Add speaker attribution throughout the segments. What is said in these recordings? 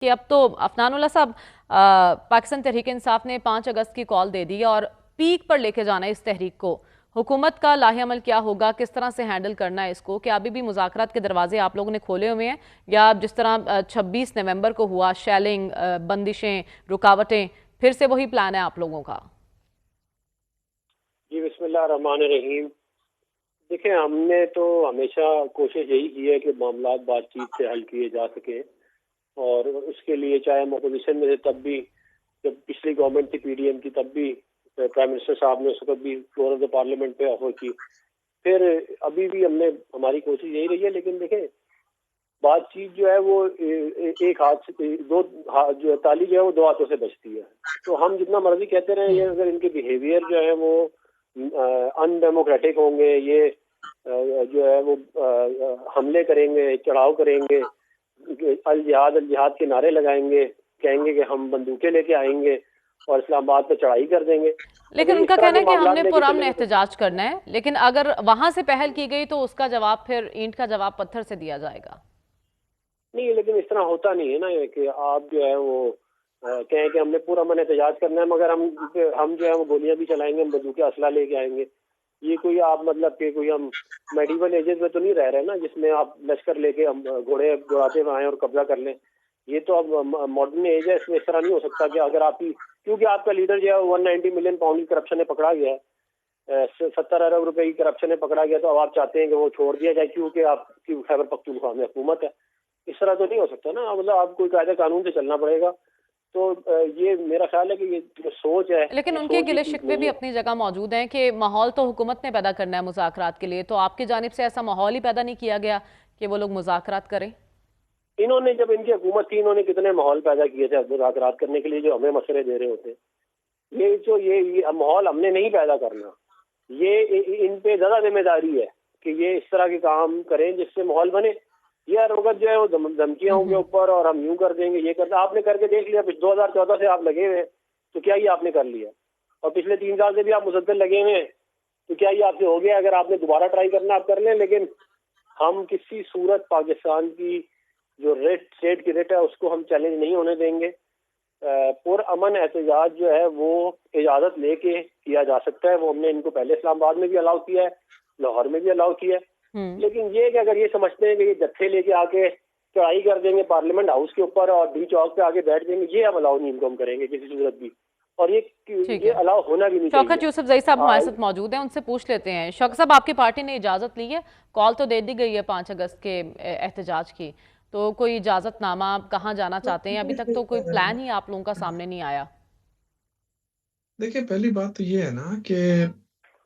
Speaker 1: कि अब तो अफनानुल्लाह साहब पाकिस्तान तहरीक इंसाफ ने 5 अगस्त की कॉल दे दी है और पीक पर लेके जाना है इस तहरीक को। हुकूमत का लाहे अमल क्या होगा, किस तरह से हैंडल करना है इसको? क्या अभी भी मुज़ाकरात के दरवाजे आप लोगों ने खोले हुए हैं, या जिस तरह 26 नवंबर को हुआ शेलिंग, बंदिशें, रुकावटें, फिर से वही प्लान है आप लोगों का?
Speaker 2: जी बिस्मिल्लाह रहमान रहीम। देखिए, हमने तो हमेशा कोशिश यही की है कि मामला बातचीत से हल किए जा सके, और उसके लिए चाहे हम अपोजिशन में थे तब भी, जब पिछली गवर्नमेंट थी पीडीएम की तब भी प्राइम मिनिस्टर साहब ने उस वक्त भी फ्लोर ऑफ द पार्लियामेंट पे ऑफर की। फिर अभी भी हमने हमारी कोशिश यही रही है। लेकिन देखें, बातचीत जो है वो एक हाथ से दो हाथ, जो है ताली जो है वो दो हाथों से बजती है। तो हम जितना मर्जी कहते रहे, ये अगर इनके बिहेवियर जो है वो अनडेमोक्रेटिक होंगे, ये जो है वो हमले करेंगे, चढ़ाव करेंगे, अल जिहाद के नारे लगाएंगे, कहेंगे कि हम बंदूकें लेके आएंगे और इस्लामाबाद पे चढ़ाई कर देंगे।
Speaker 1: लेकिन
Speaker 2: अगर इस
Speaker 1: उनका
Speaker 2: तरह
Speaker 1: कहना
Speaker 2: के
Speaker 1: है कि
Speaker 2: मामला
Speaker 1: हमने
Speaker 2: लेके
Speaker 1: पुरअमन
Speaker 2: चलेंगे तो
Speaker 1: एहतजाज करना है, लेकिन अगर वहां से पहल की गई तो उसका जवाब फिर ईंट का जवाब पत्थर से दिया जाएगा।
Speaker 2: नहीं। लेकिन इस तरह होता नहीं है ना, ये कि आप जो है वो कहें कि हमने पूरा मन एहतजाज करना है, मगर हम जो है वो गोलियां भी चलाएंगे, हम बंदूकें असला लेके आएंगे। ये कोई आप मतलब कि कोई हम मेडिवल एजेस में तो नहीं रह रहे ना, जिसमें आप लश्कर लेके हम घोड़े दौड़ाते हुए आए और कब्जा कर लें। ये तो अब मॉडर्न एज है, इसमें इस तरह नहीं हो सकता कि अगर आपकी, क्योंकि आपका लीडर जो है 190 मिलियन पाउंड की करप्शन में पकड़ा गया है, 70 अरब रुपए की करप्शन में पकड़ा गया, तो अब आप चाहते हैं कि वो छोड़ दिया जाए क्योंकि आपकी खैबर पख्तूनख्वा में हुकूमत है। इस तरह तो नहीं हो सकता ना, मतलब आपको कायदे कानून से चलना पड़ेगा। तो ये मेरा ख्याल है कि ये जो सोच है,
Speaker 1: लेकिन
Speaker 2: ये
Speaker 1: उनके
Speaker 2: सोच भी
Speaker 1: गिले
Speaker 2: ठीक
Speaker 1: शिकवे
Speaker 2: नहीं
Speaker 1: भी
Speaker 2: है।
Speaker 1: अपनी जगह मौजूद हैं कि माहौल तो हुकूमत ने पैदा करना है मुज़ाकरात के लिए, तो आपकी जानिब से ऐसा माहौल ही पैदा नहीं किया गया कि वो लोग मुज़ाकरात करें।
Speaker 2: इन्होंने, जब इनकी हुकूमत थी, इन्होंने कितने माहौल पैदा किए थे मुज़ाकरात करने के लिए, जो हमें मशवरे दे रहे होते। ये जो ये माहौल हमने नहीं पैदा करना। ये इन पे ज्यादा जिम्मेदारी है कि ये इस तरह के काम करें जिससे माहौल बने। ये हर वक्त जो है वो धमकियां उनके
Speaker 1: हम्म।
Speaker 2: ऊपर, और हम यूं कर देंगे, ये कर, आपने करके देख लिया। 2014 से आप लगे हुए हैं, तो क्या ये आपने कर लिया? और पिछले 3 साल से भी आप मुसलसल लगे हुए हैं, तो क्या ये आपसे हो गया? अगर आपने दोबारा ट्राई करना, आप कर लें। लेकिन हम किसी सूरत पाकिस्तान की जो रेट स्टेट की रेट है उसको हम चैलेंज नहीं होने देंगे। पुरअमन एहतजाज जो है वो इजाजत लेके किया जा सकता है। वो हमने इनको पहले इस्लामाबाद में भी अलाउ किया है, लाहौर में भी अलाउ किया है।
Speaker 1: हम्म।
Speaker 2: लेकिन ये कि अगर ये समझते हैं कि ये जत्थे लेके आके चढ़ाई कर देंगे पार्लियामेंट हाउस के ऊपर और डी चौक पे आके बैठ जाएंगे, ये हम अलाउ नहीं, इनको हम करेंगे किसी सूरत भी। और
Speaker 1: ठीक
Speaker 2: ये
Speaker 1: है।
Speaker 2: अलाउ होना भी नहीं
Speaker 1: शौकत
Speaker 2: चाहिए।
Speaker 1: यूसुफजई साहब हमारे
Speaker 2: आ,
Speaker 1: साथ मौजूद हैं, उनसे पूछ लेते हैं। शौकत साहब, आपकी पार्टी ने इजाज़त ली है, कॉल तो दे दी गई है 5 अगस्त के एहतजाज की, तो कोई इजाज़तनामा कहाँ जाना चाहते हैं? अभी तक तो कोई प्लान ही आप लोगों का सामने नहीं आया।
Speaker 3: देखिए, पहली बात तो ये है ना कि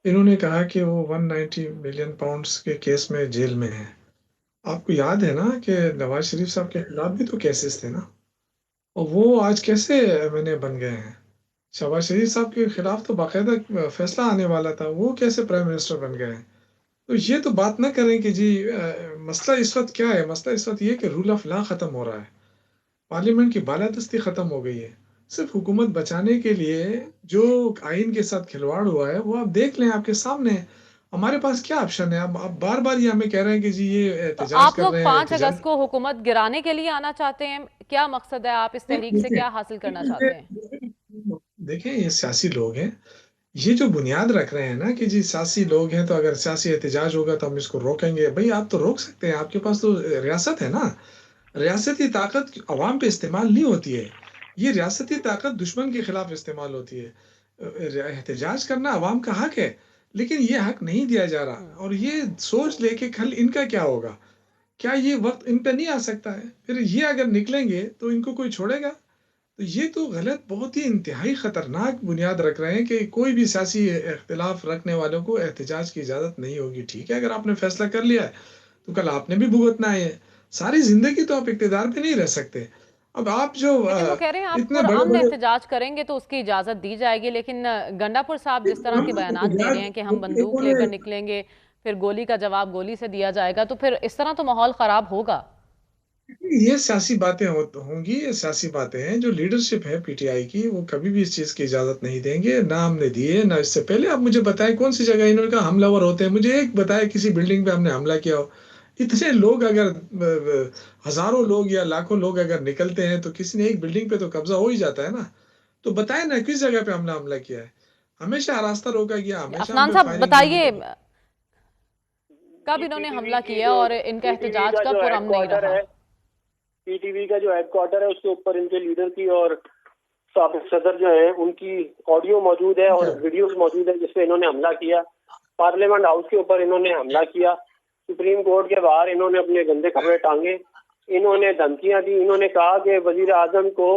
Speaker 3: इन्होंने कहा कि वो 190 मिलियन पाउंड्स के केस में जेल में है। आपको याद है ना कि नवाज शरीफ साहब के खिलाफ भी तो केसेस थे ना, और वो आज कैसे मैंने बन गए हैं। शहबाज शरीफ साहब के खिलाफ तो बाकायदा फैसला आने वाला था, वो कैसे प्राइम मिनिस्टर बन गए हैं। तो ये तो बात ना करें कि जी मसला इस वक्त क्या है। मसला इस वक्त ये कि रूल ऑफ लॉ खत्म हो रहा है, पार्लियामेंट की बालादस्ती खत्म हो गई है। सिर्फ हुकूमत बचाने के लिए जो आइन के साथ खिलवाड़ हुआ है वो आप देख लें, आपके सामने है। हमारे पास क्या ऑप्शन है? अब आप बार बार ये हमें कह रहे हैं कि जी ये
Speaker 1: तो
Speaker 3: एहतजाज
Speaker 1: आप
Speaker 3: कर
Speaker 1: लोग
Speaker 3: रहे हैं,
Speaker 1: 5 अगस्त
Speaker 3: एहतजाज।
Speaker 1: को हुकूमत गिराने के लिए आना चाहते हैं? क्या मकसद है? आप इस तहरीक से
Speaker 3: देखिए
Speaker 1: क्या हासिल करना चाहते हैं?
Speaker 3: देखिए, ये सियासी लोग हैं। ये जो बुनियाद रख रहे हैं ना कि जी सियासी लोग हैं, तो अगर सियासी एहतजाज होगा तो हम इसको रोकेंगे। भाई, आप तो रोक सकते हैं, आपके पास तो रियासत है ना। रियासती ताकत अवाम पे इस्तेमाल नहीं होती है, ये रियासती ताकत दुश्मन के खिलाफ इस्तेमाल होती है। एहतजाज करना अवाम का हक है, लेकिन ये हक नहीं दिया जा
Speaker 1: हम्म।
Speaker 3: रहा। और ये सोच लेके कल इनका क्या होगा? क्या ये वक्त इन पे नहीं आ सकता है? फिर ये अगर निकलेंगे तो इनको कोई छोड़ेगा? तो ये तो गलत, बहुत ही इंतहाई खतरनाक बुनियाद रख रहे हैं कि कोई भी सियासी इख्तिलाफ रखने वालों को एहतजाज की इजाजत नहीं होगी। ठीक है, अगर आपने फैसला कर लिया है तो कल आपने भी भुगतना है। सारी जिंदगी तो आप इक्तिदार पे नहीं रह सकते। अब आप जो
Speaker 1: लेकिन वो कह रहे हैं आप
Speaker 3: इतने बड़े
Speaker 1: पुरअमन
Speaker 3: बड़े
Speaker 1: एहतजाज करेंगे तो उसकी इजाज़त दी जाएगी, लेकिन गंडापुर साहब जिस तरह के बयानात दे रहे हैं कि हम बंदूक
Speaker 3: इन्होंने
Speaker 1: लेकर निकलेंगे, फिर गोली का जवाब गोली से दिया जाएगा, तो फिर इस तरह तो माहौल ख़राब होगा।
Speaker 3: ये सियासी बातें होंगी। ये सियासी बातें हैं। जो लीडरशिप है पीटीआई की, वो कभी भी इस चीज की इजाजत नहीं देंगे, ना हमने दी है ना इससे पहले। आप मुझे बताएं कौन सी जगह इन्होंने कहा हमलावर होते हैं? मुझे एक बताएं किसी बिल्डिंग पे हमने हमला किया हो। इतने लोग अगर हजारों लोग या लाखों लोग अगर निकलते हैं तो किसी ने एक बिल्डिंग पे तो कब्जा हो ही जाता है ना। तो बताए ना किस जगह पे हमने हमला किया है। हमेशा रास्ता रोका गया, हमेशा हम
Speaker 1: अफनान
Speaker 3: पे
Speaker 1: साहब
Speaker 3: फायरिंग नहीं
Speaker 1: बताइए,
Speaker 3: की।
Speaker 1: कब इन्होंने
Speaker 2: पीटीवी
Speaker 1: हमला
Speaker 2: की
Speaker 1: किया
Speaker 2: जो
Speaker 1: और इनका
Speaker 2: पीटीवी
Speaker 1: एहतजाज
Speaker 2: का
Speaker 1: कब
Speaker 2: जो
Speaker 1: पुरअमन नहीं
Speaker 2: हेडक्वार्टर
Speaker 1: रहा?
Speaker 2: है, पीटीवी का जो हेडक्वार्टर है उसके ऊपर इनके लीडर की और साबिक सदर जो है उनकी ऑडियो मौजूद है
Speaker 3: ठीक
Speaker 2: और
Speaker 3: है।
Speaker 2: वीडियोस मौजूद है जिसपे इन्होंने हमला किया। पार्लियामेंट हाउस के ऊपर इन्होंने हमला किया। सुप्रीम कोर्ट के बाहर इन्होंने अपने गंदे कपड़े टांगे। इन्होंने धमकियां दी। इन्होंने कहा कि वजीर आजम को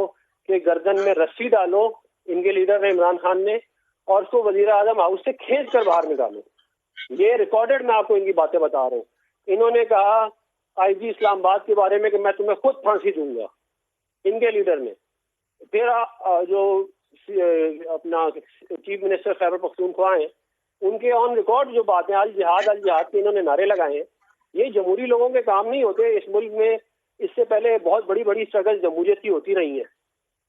Speaker 2: के गर्दन में रस्सी डालो, इनके लीडर ने इमरान खान ने, और उसको वजीर आजम हाउस से खींच कर बाहर निकालो। ये रिकॉर्डेड, मैं आपको इनकी बातें बता रहा हूँ। इन्होंने कहा आईजी इस्लामाबाद के बारे में कि मैं तुम्हें खुद फांसी दूंगा, इनके लीडर ने। फिर जो अपना चीफ मिनिस्टर खैबर पख्तूनख्वा हैं, उनके ऑन रिकॉर्ड जो बातें अल जिहाद के इन्होंने नारे लगाए हैं। ये जमहूरी लोगों के काम नहीं होते इस मुल्क में। इससे पहले बहुत बड़ी बड़ी स्ट्रगल जमहूरियत की होती रही है,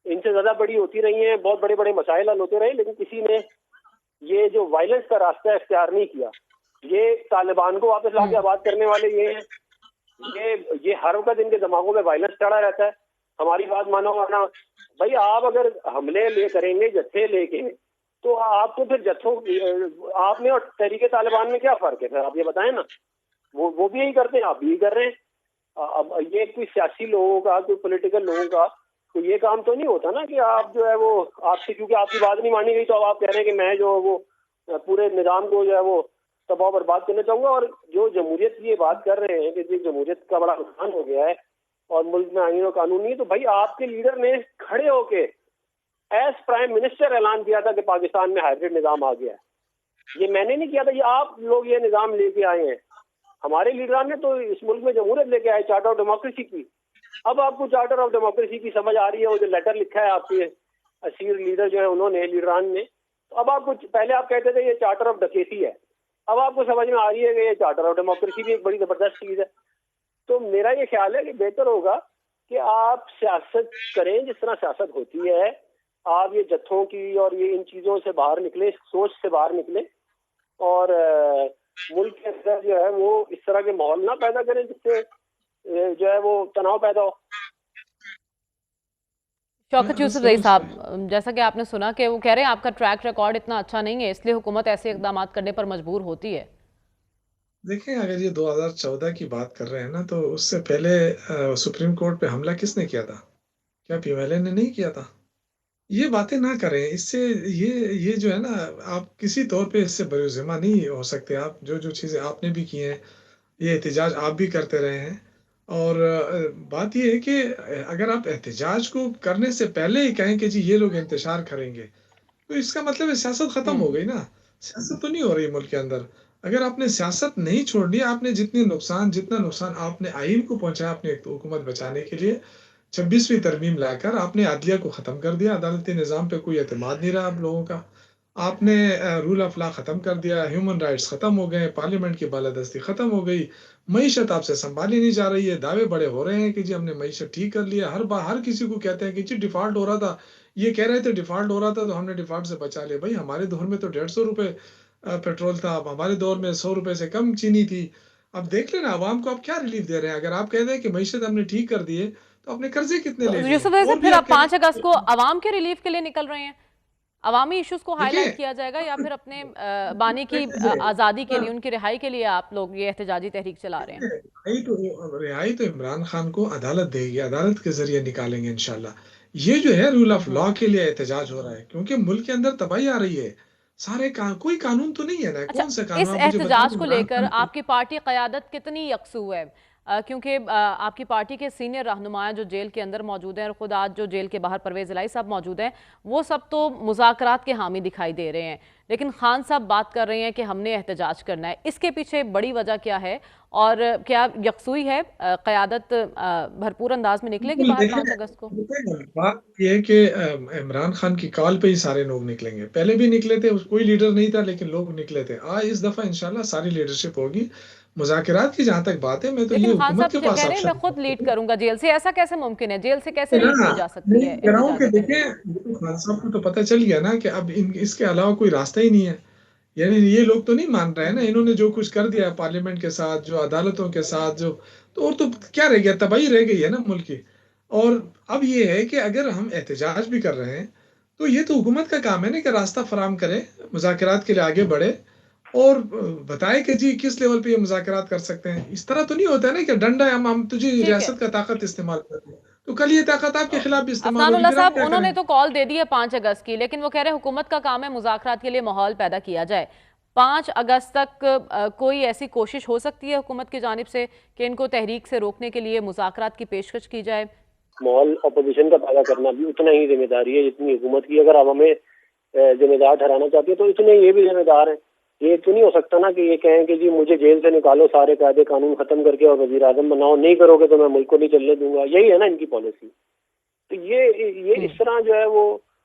Speaker 2: इनसे ज्यादा बड़ी होती रही है, बहुत बड़े बड़े मसाइल हल होते रहे, लेकिन किसी ने ये जो वायलेंस का रास्ता इख्तियार नहीं किया। ये तालिबान को वापस लाके आबाद करने वाले ये हैं। ये हर वक्त इनके दिमागों में वायलेंस चढ़ा रहता है। हमारी बात मानो वरना भाई, आप अगर हमले ले करेंगे जत्थे लेके, तो आपको फिर जत्थों आप में और तहरीके तालिबान में क्या फर्क है? फिर आप ये बताएं ना। वो भी यही करते हैं, आप भी यही कर रहे हैं। अब ये कोई सियासी लोगों का, कोई पॉलिटिकल लोगों का तो ये काम तो नहीं होता ना कि आप जो है वो आपसे, क्योंकि आपकी बात नहीं मानी गई तो अब आप कह रहे हैं कि मैं जो है वो पूरे निजाम को जो है वो तबाह बर्बाद करना चाहूंगा। और जो जमहूरियत की ये बात कर रहे हैं कि जी जमहूरियत का बड़ा नुकसान हो गया है और मुल्क में आईन और कानून नहीं है, तो भाई आपके लीडर ने खड़े होके एज प्राइम मिनिस्टर ऐलान किया था कि पाकिस्तान में हाइब्रिड निजाम आ गया है। ये मैंने नहीं किया था, ये आप लोग ये निजाम लेके आए हैं। हमारे लीडरान ने तो इस मुल्क में जमहूरियत लेके आए, चार्टर ऑफ डेमोक्रेसी की। अब आपको चार्टर ऑफ डेमोक्रेसी की समझ आ रही है, वो जो लेटर लिखा है आपके असीर लीडर जो है उन्होंने, लीडरान ने। तो अब आपको, पहले आप कहते थे ये चार्टर ऑफ डकैती है, अब आपको समझ में आ रही है कि ये चार्टर ऑफ डेमोक्रेसी भी एक बड़ी जबरदस्त चीज है। तो मेरा ये ख्याल है कि बेहतर होगा कि आप सियासत करें जिस तरह सियासत होती है। आप ये जत्थों की और ये इन चीजों से बाहर निकले, सोच से बाहर निकले, और मुल्क के अंदर जो है वो इस तरह के माहौल ना पैदा करें जिससे जो है वो तनाव पैदा हो।
Speaker 1: शौकत यूसुफ रईस साहब, जैसा कि आपने सुना कि वो कह रहे हैं आपका ट्रैक रिकॉर्ड इतना अच्छा नहीं है, इसलिए हुकूमत ऐसे इकदाम करने पर मजबूर होती है।
Speaker 3: देखें, अगर ये 2014 की बात कर रहे हैं ना, तो उससे पहले सुप्रीम कोर्ट पे हमला किसने किया था? क्या पीएमएलए ने नहीं किया था? ये बातें ना करें। इससे ये जो है ना, आप किसी तौर पे इससे बरूज़िम्मा नहीं हो सकते। आप जो जो चीज़ें आपने भी की हैं, ये एहतजाज आप भी करते रहे हैं। और बात ये है कि अगर आप एहतजाज को करने से पहले ही कहें कि जी ये लोग इंतशार करेंगे, तो इसका मतलब है सियासत खत्म हो गई ना। सियासत तो नहीं हो रही मुल्क के अंदर। अगर आपने सियासत नहीं छोड़नी, आपने जितना नुकसान आपने आइन को पहुंचाया अपनी हुकूमत बचाने के लिए, 26वीं तरमीम लाकर आपने अदलिया को खत्म कर दिया। अदालती निज़ाम पे कोई एतमाद नहीं रहा आप लोगों का। आपने रूल ऑफ लॉ खत्म कर दिया, ह्यूमन राइट्स खत्म हो गए, पार्लियामेंट की बालादस्ती खत्म हो गई, मईशत आपसे संभाली नहीं जा रही है। दावे बड़े हो रहे हैं कि जी हमने मईशत ठीक कर लिया। हर बार हर किसी को कहते हैं कि जी डिफॉल्ट हो रहा था, ये कह रहे थे डिफॉल्ट हो रहा था तो हमने डिफॉल्ट से बचा लिया। भाई हमारे दौर में तो 150 रुपए पेट्रोल था, अब हमारे दौर में 100 रुपए से कम चीनी थी। अब देख लेना आवाम को आप क्या रिलीफ दे रहे हैं। अगर आप कह रहे हैं कि मईशत हमने ठीक कर दी है, तो अपने कर्जे कितने ले
Speaker 1: तो
Speaker 3: लिए?
Speaker 1: यूसुफ रईस
Speaker 3: और
Speaker 1: साहब,
Speaker 3: भी
Speaker 1: फिर
Speaker 3: आप
Speaker 1: आप
Speaker 3: कह रहे
Speaker 1: 5 अगस्त को
Speaker 3: हैं।
Speaker 1: अवाम के रिलीफ के लिए निकल रहे हैं? अवामी इश्यूज को
Speaker 3: देखिए,
Speaker 1: हाईलाइट किया जाएगा या फिर अपने बानी की आज़ादी के लिए, उनकी रिहाई के लिए आप लोग ये एहतजाजी तहरीक चला रहे हैं?
Speaker 3: रिहाई तो इमरान खान को अदालत देगी, अदालत के जरिए निकालेंगे इंशाल्लाह। ये जो है रूल ऑफ लॉ के लिए एहतजाज हो रहा है, क्योंकि मुल्क के अंदर तबाही आ रही है। कोई कानून तो नहीं है ना।
Speaker 1: अच्छा,
Speaker 3: कौन सा कानून?
Speaker 1: इस
Speaker 3: आप मुझे बताएं
Speaker 1: एहतजाज को
Speaker 3: इमरान
Speaker 1: लेकर
Speaker 3: खान को।
Speaker 1: आपकी पार्टी क़यादत कितनी यकसू है? क्योंकि आपकी पार्टी के सीनियर रहनुमा जो जेल के अंदर मौजूद हैं और खुद आज जो जेल के बाहर परवेज इलाही साहब मौजूद हैं, वो सब तो मुज़ाकरात के हामी दिखाई दे रहे हैं, लेकिन खान साहब बात कर रहे हैं कि हमने एहतजाज करना है। इसके पीछे बड़ी वजह क्या है और क्या यकसुई है? क़यादत भरपूर अंदाज में निकलेगी
Speaker 3: बिल्कुल।
Speaker 1: बाहर 5 अगस्त को?
Speaker 3: देखिए, बात ये है कि इमरान खान की कॉल पे ही सारे लोग निकलेंगे। पहले भी निकले थे, कोई लीडर नहीं था लेकिन लोग निकले थे। आज इस दफा इंशाल्लाह सारी लीडरशिप होगी। मुज़ाकरात की जहां तक बात है, मैं तो ये
Speaker 1: लेकिन खान
Speaker 3: हुकूमत
Speaker 1: साहब
Speaker 3: के
Speaker 1: कह
Speaker 3: पास
Speaker 1: रहे हैं मैं
Speaker 3: ऑप्शन
Speaker 1: खुद लीड करूंगा जेल से, ऐसा कैसे मुमकिन है? जेल से कैसे
Speaker 3: है
Speaker 1: लीड
Speaker 3: ना।
Speaker 1: की जा सकती
Speaker 3: नहीं
Speaker 1: है
Speaker 3: कह रहा हूं कि
Speaker 1: एहतजाजी
Speaker 3: देखें,
Speaker 1: तहरीक?
Speaker 3: ये तो खान साहब को तो पता चल गया ना कि अब इसके अलावा कोई रास्ता ही नहीं है। यानी ये लोग तो नहीं मान रहे हैं ना, इन्होंने जो कुछ कर दिया है पार्लियामेंट के साथ, जो अदालतों के साथ, जो तो और तो क्या रह गया, तबाही रह गई है ना मुल्क की। और अब ये है कि अगर हम एहतजाज भी कर रहे हैं तो ये तो हुकूमत का काम है ना कि रास्ता फराम करे, मुज़ाकरात के लिए आगे बढ़े और बताए कि जी किस लेवल पे ये मुज़ाकरात कर सकते हैं। इस तरह तो नहीं होता है ना कि डंडा है, हम तुझे
Speaker 1: ठीक है।
Speaker 3: रियासत का ताकत इस्तेमाल कर रहे हैं, तो कल ये ताकत आपके खिलाफ भी इस्तेमाल होगी,
Speaker 1: अफनानुल्लाह
Speaker 3: फिर आप
Speaker 1: साहब,
Speaker 3: क्या
Speaker 1: उन्होंने
Speaker 3: करें?
Speaker 1: तो कॉल दे दी है 5 अगस्त की, लेकिन वो कह रहे हैं हुकूमत का काम है मुज़ाकरात के लिए माहौल पैदा किया जाए। 5 अगस्त तक कोई ऐसी कोशिश हो सकती है हुकूमत की जानिब से कि इनको तहरीक से रोकने के लिए मुज़ाकरात की पेशकश की जाए?
Speaker 2: माहौल अपोजिशन का पैदा करना भी उतना ही जिम्मेदारी है जितनी हुकूमत की। अगर आप हमें जिम्मेदार ठहराना चाहती है तो इतने ये भी जिम्मेदार हैं। ये तो नहीं हो सकता ना कि ये कहें कि जी मुझे जेल से निकालो, सारे कायदे कानून खत्म करके और वजीर आजम बनाओ, नहीं करोगे तो मैं मुल्क को नहीं चलने दूंगा। यही है ना इनकी पॉलिसी। तो ये इस तरह जो है वो,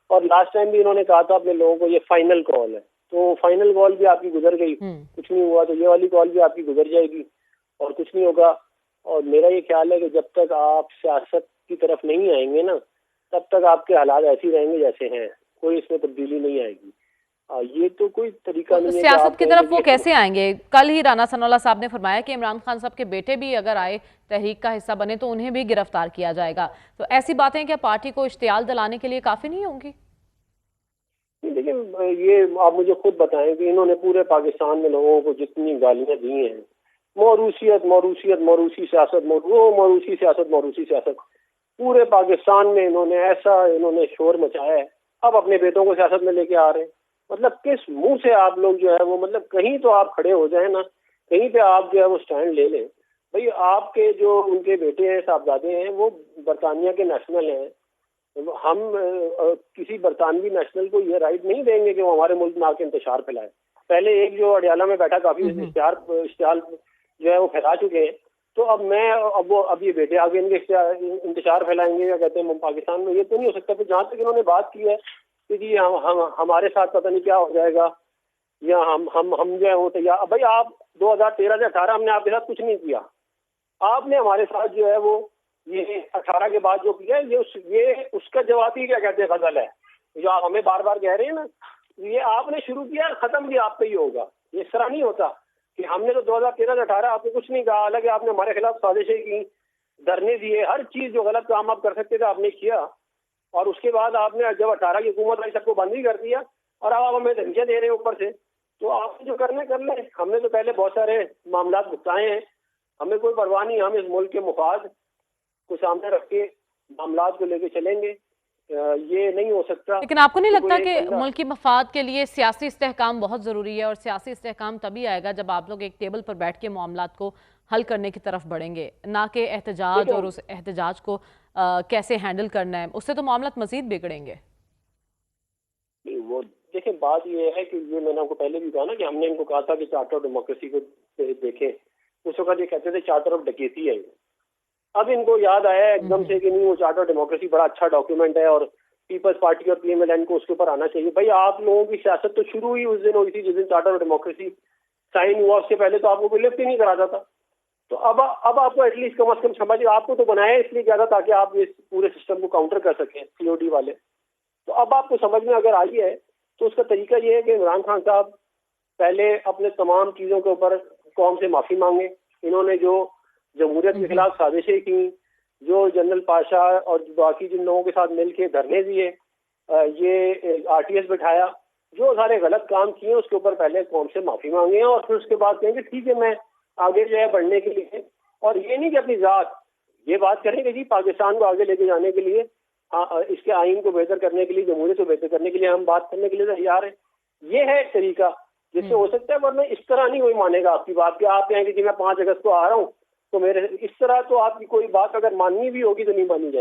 Speaker 2: और लास्ट टाइम भी इन्होंने कहा था अपने लोगों को ये फाइनल कॉल है, तो फाइनल कॉल भी आपकी गुजर गई,
Speaker 1: हम्म।
Speaker 2: कुछ नहीं हुआ, तो ये वाली कॉल भी आपकी गुजर जाएगी और कुछ नहीं होगा। और मेरा ये ख्याल है कि जब तक आप सियासत की तरफ नहीं आएंगे ना, तब तक आपके हालात ऐसे ही रहेंगे जैसे हैं, कोई इसमें तब्दीली नहीं आएगी। ये तो कोई तरीका
Speaker 1: तो
Speaker 2: नहीं है कि
Speaker 1: सियासत
Speaker 2: आप
Speaker 1: की
Speaker 2: कहें कि
Speaker 1: तरफ वो
Speaker 2: जी हम।
Speaker 1: कैसे आएंगे? कल ही राना सनाउल्लाह साहब ने फरमाया कि इमरान खान साहब के बेटे भी अगर आए तहरीक का हिस्सा बने तो उन्हें भी गिरफ्तार किया जाएगा। तो ऐसी बातें क्या पार्टी को इश्तियाल दिलाने के लिए काफी नहीं होंगी?
Speaker 2: नहीं, देखिए ये आप मुझे खुद बताएं कि इन्होंने पूरे पाकिस्तान में लोगों को जितनी गालियां दी हैं, मौरूसियत मौरूसियत मौरूसी सियासत, मौरूसी सियासत, मौरूसी सियासत, पूरे पाकिस्तान में इन्होंने शोर मचाया है। अब अपने बेटों को सियासत में लेके आ रहे हैं। मतलब किस मुंह से आप लोग जो है वो, मतलब कहीं तो आप खड़े हो जाए ना, कहीं पे आप जो है वो स्टैंड ले लें। भाई आपके जो उनके बेटे हैं, साहबजादे हैं, वो बरतानिया के नेशनल हैं। हम किसी बरतानवी नेशनल को ये राइट नहीं देंगे कि वो हमारे मुल्क में आके इंतशार फैलाए। पहले एक जो अडियाला में बैठा काफी इश्तिहार इश्तिहार जो है वो फैला चुके हैं, तो अब ये बेटे आगे इनके इंतशार फैलाएंगे या कहते हैं पाकिस्तान में, ये तो नहीं हो सकता। तो जहाँ तक इन्होंने बात की है कि जी हम हमारे साथ पता नहीं क्या हो जाएगा, या हम जो है वो तैयार। भाई आप 2013 से 18 हमने आपके साथ कुछ नहीं किया, आपने हमारे साथ जो है वो ये 18 के बाद जो किया है, ये उसका जवाब ही क्या कहते हैं गजल है, जो आप हमें बार बार कह रहे हैं ना, ये आपने शुरू किया, खत्म भी आप पे ही होगा। ये इस तरह नहीं होता कि हमने तो 2013 से 18 आपको कुछ नहीं कहा, हालांकि आपने हमारे खिलाफ साजिशें की, धरने दिए, हर चीज जो गलत काम आप कर सकते थे आपने किया, और उसके बाद आपने जब 18 की हुकूमत आई सबको बंद ही कर दिया, और अब आप हमें धमकियां दे रहे हैं ऊपर से। तो आप जो करना कर लें, हमने तो पहले बहुत सारे मामला भुगताए हैं, हमें कोई परवाह नहीं, हम इस मुल्क के मुफाद को सामने रख के मामलात को लेके चलेंगे। ये नहीं हो सकता
Speaker 1: लेकिन आपको नहीं
Speaker 2: कि कोई
Speaker 1: लगता
Speaker 2: एक
Speaker 1: कि
Speaker 2: बंदा।
Speaker 1: मुल्क की मफाद के लिए सियासी इस्तेहकाम बहुत ज़रूरी है? और सियासी इस्तेहकाम तभी आएगा जब आप लोग एक टेबल पर बैठ के मामलात को हल करने की तरफ बढ़ेंगे, ना कि एहतजाज,
Speaker 2: देखिए
Speaker 1: और उस एहतजाज को कैसे हैंडल करना है, उससे तो मामलात मजीद बिगड़ेंगे।
Speaker 2: वो देखिए, बात ये है कि ये मैंने आपको पहले भी कहा ना कि हमने इनको कहा था कि चार्टर ऑफ डेमोक्रेसी को देखें, उस वक्त ये कहते थे चार्टर ऑफ डकैती है। अब इनको याद आया एकदम से कि नहीं, वो चार्टर ऑफ डेमोक्रेसी बड़ा अच्छा डॉक्यूमेंट है और पीपल्स पार्टी और पीएमएलएन को उसके ऊपर आना चाहिए। भाई आप लोगों की सियासत तो शुरू ही उस दिन हुई थी जिस दिन चार्टर ऑफ डेमोक्रेसी साइन हुआ, उससे पहले तो आपको कोई लिफ्ट ही नहीं कराता था। तो अब आपको एटलीस्ट कम अज कम समझिए, आपको तो बनाया इसलिए क्या था ताकि आप इस पूरे सिस्टम को काउंटर कर सकें, सीओडी वाले। तो अब आपको समझ में अगर आई है तो उसका तरीका ये है कि इमरान खान साहब पहले अपने तमाम चीजों के ऊपर कौम से माफी मांगे। इन्होंने जो जमहूरियत के खिलाफ साजिशें की, जो जनरल पाशा और बाकी जिन लोगों के साथ मिलके धरने दिए, ये आरटीएस बिठाया, जो सारे गलत काम किए उसके ऊपर पहले कौम से माफी मांगे और फिर उसके बाद कहेंगे ठीक है मैं आगे जो है बढ़ने के लिए। और ये नहीं कि अपनी जात, ये बात करेंगे जी पाकिस्तान को आगे लेके जाने के लिए, इसके आइन को बेहतर करने के लिए, जमहूरियत को बेहतर करने के लिए हम बात करने के लिए तैयार है। ये है एक तरीका जिससे हो सकता है, वरना इस तरह नहीं कोई मानेगा आपकी बात कि आप कहेंगे कि मैं 5 अगस्त को आ रहा हूँ, तो मेरे इस तरह तो आपकी कोई बात अगर माननी भी होगी तो नहीं मानी जाएगी।